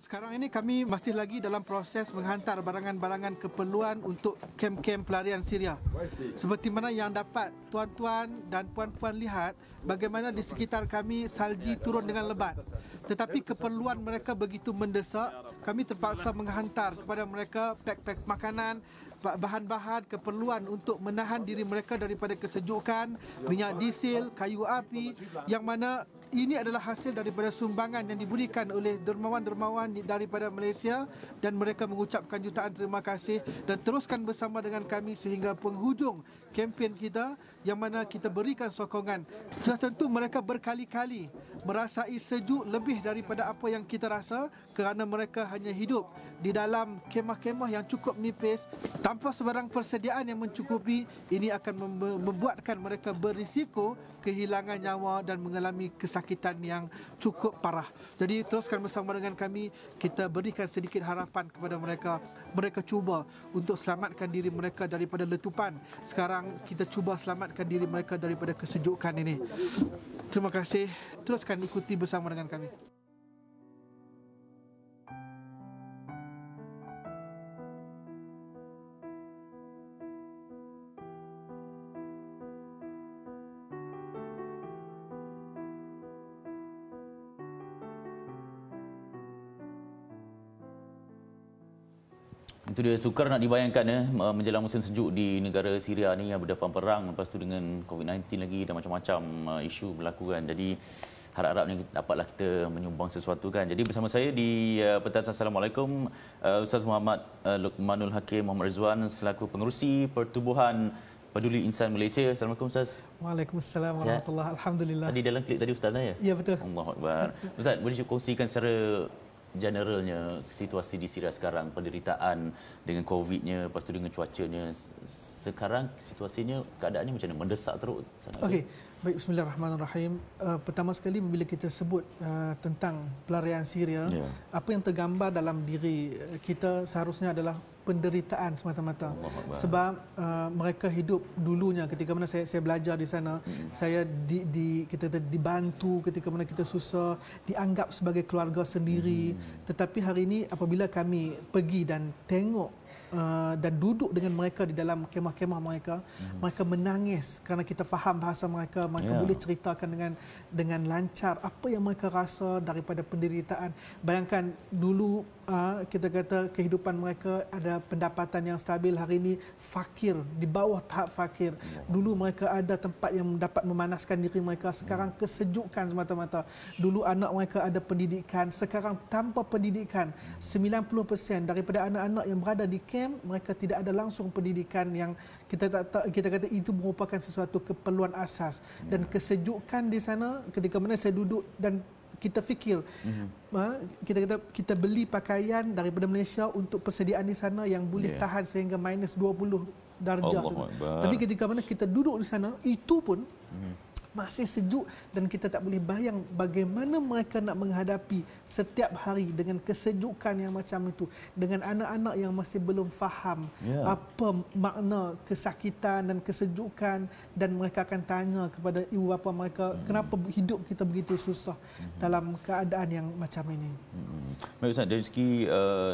Sekarang ini kami masih lagi dalam proses menghantar barangan-barangan keperluan untuk kem-kem pelarian Syria. Seperti mana yang dapat tuan-tuan dan puan-puan lihat, bagaimana di sekitar kami salji turun dengan lebat. Tetapi keperluan mereka begitu mendesak, kami terpaksa menghantar kepada mereka pack-pack makanan, bahan-bahan keperluan untuk menahan diri mereka daripada kesejukan, minyak diesel, kayu api, yang mana ini adalah hasil daripada sumbangan yang diberikan oleh dermawan-dermawan daripada Malaysia, dan mereka mengucapkan jutaan terima kasih dan teruskan bersama dengan kami sehingga penghujung kempen kita, yang mana kita berikan sokongan. Sudah tentu mereka berkali-kali merasai sejuk lebih daripada apa yang kita rasa, kerana mereka hanya hidup di dalam kemah-kemah yang cukup nipis tanpa sebarang persediaan yang mencukupi. Ini akan membuatkan mereka berisiko kehilangan nyawa dan mengalami kesakitan yang cukup parah. Jadi teruskan bersama dengan kami, kita berikan sedikit harapan kepada mereka. Mereka cuba untuk selamatkan diri mereka daripada letupan. Sekarang kita cuba selamatkan diri mereka daripada kesejukan ini. Terima kasih. Teruskan ikuti bersama dengan kami. Itu dia, sukar nak dibayangkan ya, menjelang musim sejuk di negara Syria ni yang berdepan perang, lepas tu dengan COVID-19 lagi dan macam-macam isu berlaku kan. Jadi harap-harapnya dapatlah kita menyumbang sesuatu kan. Jadi bersama saya di petang, Assalamualaikum, Ustaz Muhammad Luqmanul Hakim Muhammad Rizwan selaku pengerusi Pertubuhan Peduli Insan Malaysia. Assalamualaikum Ustaz. Waalaikumsalam warahmatullahi. Alhamdulillah. Tadi dalam klip tadi Ustaz ya? Ya, betul. Allahuakbar. Ustaz, boleh kongsikan secara generalnya situasi di Syria sekarang, penderitaan dengan COVID-nya, lepas tu dengan cuacanya. Sekarang situasinya, keadaannya macam mana? Mendesak teruk? Okey, baik, bismillahirrahmanirrahim. Pertama sekali bila kita sebut tentang pelarian Syria, apa yang tergambar dalam diri kita seharusnya adalah penderitaan semata-mata. Sebab mereka hidup dulunya ketika mana saya belajar di sana, saya kita dibantu ketika mana kita susah, dianggap sebagai keluarga sendiri. Tetapi hari ini apabila kami pergi dan tengok dan duduk dengan mereka di dalam kemah-kemah mereka, mereka menangis kerana kita faham bahasa mereka. Mereka boleh ceritakan dengan lancar apa yang mereka rasa daripada penderitaan. Bayangkan dulu kita kata kehidupan mereka ada pendapatan yang stabil, hari ini fakir, di bawah tahap fakir. Dulu mereka ada tempat yang dapat memanaskan diri mereka, sekarang kesejukan semata-mata. Dulu anak mereka ada pendidikan, sekarang tanpa pendidikan. 90% daripada anak-anak yang berada di camp, mereka tidak ada langsung pendidikan yang kita kata itu merupakan sesuatu keperluan asas. Dan kesejukan di sana ketika mana saya duduk dan kita fikir, kita beli pakaian daripada Malaysia untuk persediaan di sana yang boleh tahan sehingga minus 20 darjah. Tapi ketika mana kita duduk di sana, itu pun masih sejuk, dan kita tak boleh bayang bagaimana mereka nak menghadapi setiap hari dengan kesejukan yang macam itu, dengan anak-anak yang masih belum faham apa makna kesakitan dan kesejukan, dan mereka akan tanya kepada ibu bapa mereka, kenapa hidup kita begitu susah dalam keadaan yang macam ini. Baik Ustaz, dari segi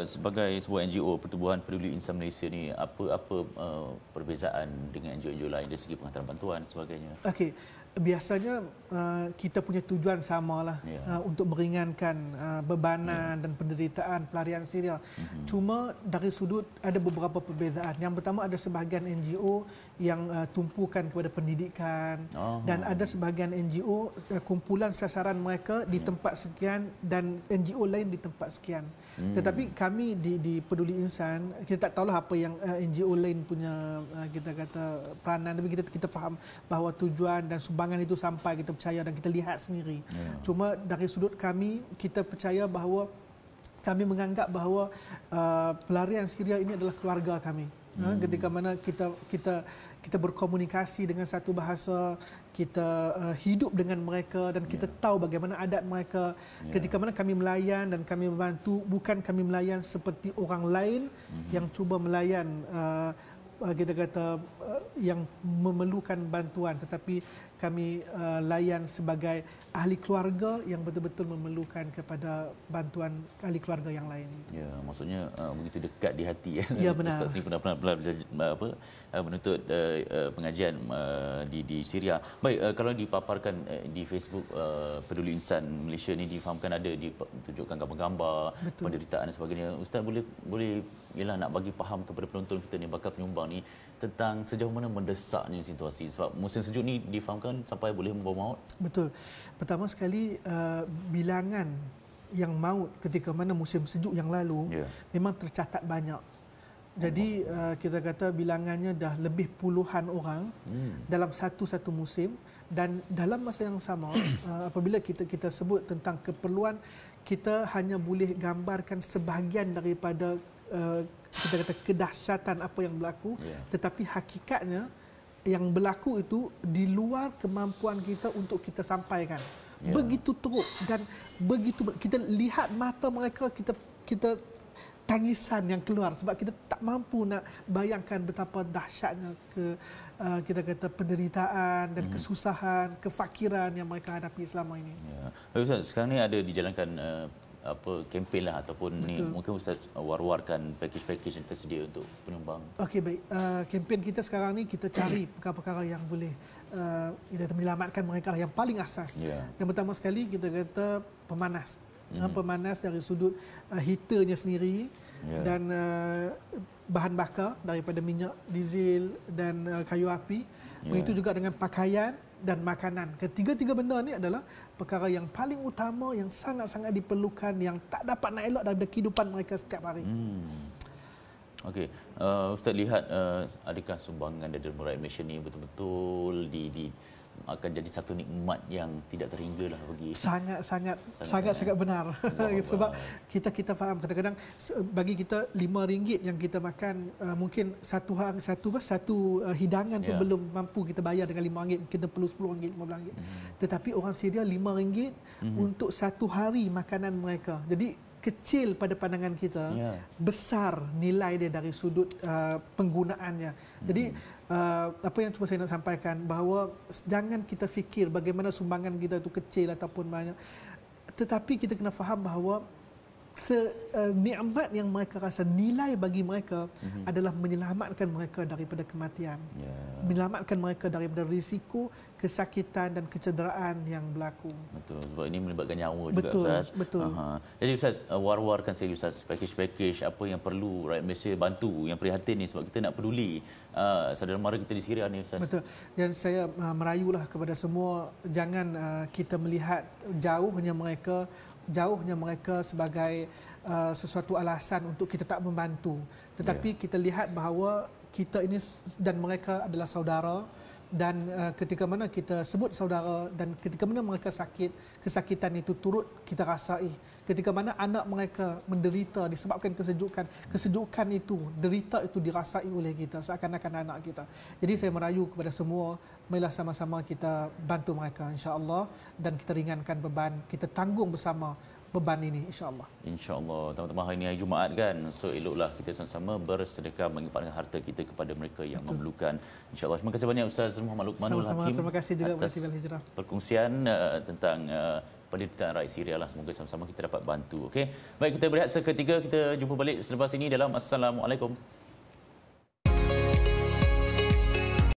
sebagai sebuah NGO, Pertubuhan Peduli Insan Malaysia ni, apa perbezaan dengan NGO-NGO lain dari segi penghantaran bantuan dan sebagainya? Okey, biasanya kita punya tujuan samalah, untuk meringankan bebanan dan penderitaan pelarian Syria. Cuma dari sudut ada beberapa perbezaan. Yang pertama, ada sebahagian NGO yang tumpukan kepada pendidikan, dan ada sebahagian NGO kumpulan sasaran mereka di tempat sekian dan NGO lain di tempat sekian. Tetapi kami di Peduli Insan, kita tak tahulah apa yang NGO lain punya kita kata peranan, tapi kita faham bahawa tujuan dan sumbangan itu sampai, kita percaya dan kita lihat sendiri. Cuma dari sudut kami, kita percaya bahawa kami menganggap bahawa pelarian Syria ini adalah keluarga kami. Ketika mana kita berkomunikasi dengan satu bahasa, kita hidup dengan mereka dan kita tahu bagaimana adat mereka. Ketika mana kami melayan dan kami membantu, bukan kami melayan seperti orang lain yang cuba melayan kita kata yang memerlukan bantuan, tetapi kami layan sebagai ahli keluarga yang betul-betul memerlukan kepada bantuan ahli keluarga yang lain. Ya, maksudnya begitu dekat di hati. Ya, benar. Ustaz ni pernah menuntut pengajian di Syria. Baik, kalau dipaparkan di Facebook Peduli Insan Malaysia ni, difahamkan ada ditunjukkan gambar-gambar penderitaan dan sebagainya. Ustaz boleh ialah nak bagi faham kepada penonton kita ni, bakal penyumbang ni, tentang sejauh mana mendesaknya situasi, sebab musim sejuk ni difahamkan sampai boleh membawa maut. Betul. Pertama sekali, bilangan yang maut ketika mana musim sejuk yang lalu memang tercatat banyak. Jadi kita kata bilangannya dah lebih puluhan orang dalam satu musim, dan dalam masa yang sama apabila kita sebut tentang keperluan, kita hanya boleh gambarkan sebahagian daripada kita kata kedahsyatan apa yang berlaku, tetapi hakikatnya yang berlaku itu di luar kemampuan kita untuk kita sampaikan. Begitu teruk dan begitu kita lihat mata mereka, kita tangisan yang keluar sebab kita tak mampu nak bayangkan betapa dahsyatnya kita kata penderitaan dan kesusahan, kefakiran yang mereka hadapi selama ini. Ustaz, sekarang ni ada dijalankan kempen lah ataupun ni, mungkin Ustaz war-warkan package-package yang tersedia untuk penyumbang. Okey, baik. Kempen kita sekarang ni kita cari perkara-perkara yang boleh kita menyelamatkan mereka lah, yang paling asas. Yang pertama sekali kita kata pemanas. Pemanas dari sudut heaternya sendiri dan bahan bakar daripada minyak diesel dan kayu api. Begitu juga dengan pakaian dan makanan. Ketiga-tiga benda ni adalah perkara yang paling utama, yang sangat-sangat diperlukan, yang tak dapat nak elak daripada kehidupan mereka setiap hari. Okey, Ustaz lihat adakah sumbangan dari Rakyat Malaysia ni betul-betul akan jadi satu nikmat yang tidak terhinggalah bagi sangat benar. Sebab kita faham kadang-kadang bagi kita RM5 yang kita makan, mungkin satu hidangan pun belum mampu kita bayar dengan RM5, kita perlu RM10, RM15. Tetapi orang Syria RM5 untuk satu hari makanan mereka. Jadi kecil pada pandangan kita, besar nilai dia dari sudut penggunaannya. Jadi apa yang cuba saya nak sampaikan, bahawa jangan kita fikir bagaimana sumbangan kita itu kecil ataupun banyak, tetapi kita kena faham bahawa nikmat yang mereka rasa, nilai bagi mereka adalah menyelamatkan mereka daripada kematian, menyelamatkan mereka daripada risiko kesakitan dan kecederaan yang berlaku. Betul, sebab ini melibatkan nyawa juga, Ustaz. Betul. Jadi Ustaz, war-warkan saya, Ustaz, package apa yang perlu rakyat Malaysia bantu, yang prihatin ni, sebab kita nak peduli saudara mara kita di Syria ni, Ustaz. Betul. Dan saya merayulah kepada semua, jangan kita melihat jauhnya mereka sebagai sesuatu alasan untuk kita tak membantu. Tetapi kita lihat bahawa kita ini dan mereka adalah saudara, dan ketika mana kita sebut saudara dan ketika mana mereka sakit, kesakitan itu turut kita rasai. Ketika mana anak mereka menderita disebabkan kesejukan itu, derita itu dirasai oleh kita seakan-akan anak kita. Jadi saya merayu kepada semua, marilah sama-sama kita bantu mereka, insya-Allah, dan kita ringankan beban, kita tanggung bersama beban ini, insya-Allah. Insya-Allah. Teman-teman, hari ini hari Jumaat kan, so eloklah kita sama-sama bersedekah menginfakkan harta kita kepada mereka yang memerlukan. Insya-Allah. Terima kasih banyak Ustaz Muhammad Luqmanul Hakim. Terima kasih juga atas Festival Hijrah perkongsian tentang penderitaan rakyat Syria lah. Semoga sama-sama kita dapat bantu. Okey. Baik, kita berehat seketika, kita jumpa balik selepas ini dalam Assalamualaikum.